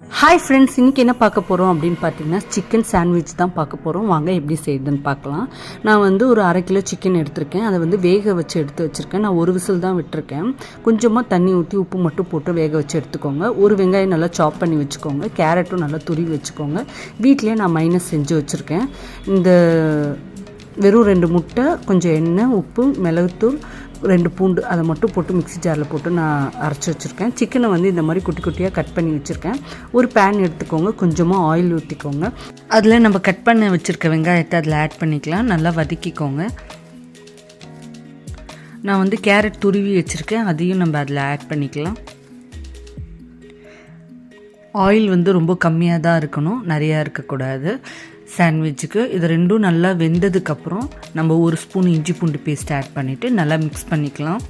Hi friends, இன்றைக்கி என்ன பார்க்க போகிறோம் அப்படின்னு பார்த்தீங்கன்னா சிக்கன் சாண்ட்விச் தான் பார்க்க போகிறோம். வாங்க எப்படி செய்யுதுன்னு பார்க்கலாம். நான் ஒரு 1/2 கிலோ சிக்கன் எடுத்திருக்கேன். அதை வேக வச்சு எடுத்து வச்சுருக்கேன். நான் ஒரு விசில் தான் விட்டுருக்கேன். கொஞ்சமாக தண்ணி ஊற்றி உப்பு மட்டும் போட்டு வேக வச்சு எடுத்துக்கோங்க. ஒரு வெங்காயம் நல்லா சாப் பண்ணி வச்சுக்கோங்க. கேரட்டும் நல்லா துருவி வச்சுக்கோங்க. வீட்டிலே நான் மைனஸ் செஞ்சு வச்சுருக்கேன். இந்த வெறும் 2 முட்டை, கொஞ்சம் எண்ணெய், உப்பு, மிளகுத்தூள், 2 பூண்டு அதை மட்டும் போட்டு மிக்ஸி ஜாரில் போட்டு நான் அரைச்சி வச்சுருக்கேன். சிக்கனை இந்த மாதிரி குட்டி குட்டியாக கட் பண்ணி வச்சுருக்கேன். ஒரு பேன் எடுத்துக்கோங்க. கொஞ்சமாக ஆயில் ஊற்றிக்கோங்க. அதில் நம்ம கட் பண்ண வச்சுருக்க வெங்காயத்தை அதில் ஆட் பண்ணிக்கலாம். நல்லா வதக்கிக்கோங்க. நான் கேரட் துருவி வச்சுருக்கேன். அதையும் நம்ம அதில் ஆட் பண்ணிக்கலாம். ஆயில் ரொம்ப கம்மியாக தான் இருக்கணும், நிறையா இருக்கக்கூடாது சாண்ட்விச்சுக்கு. இது ரெண்டும் நல்லா வெந்ததுக்கப்புறம் நம்ம 1 ஸ்பூன் இஞ்சி பூண்டு பேஸ்ட் ஆட் பண்ணிவிட்டு நல்லா மிக்ஸ் பண்ணிக்கலாம்.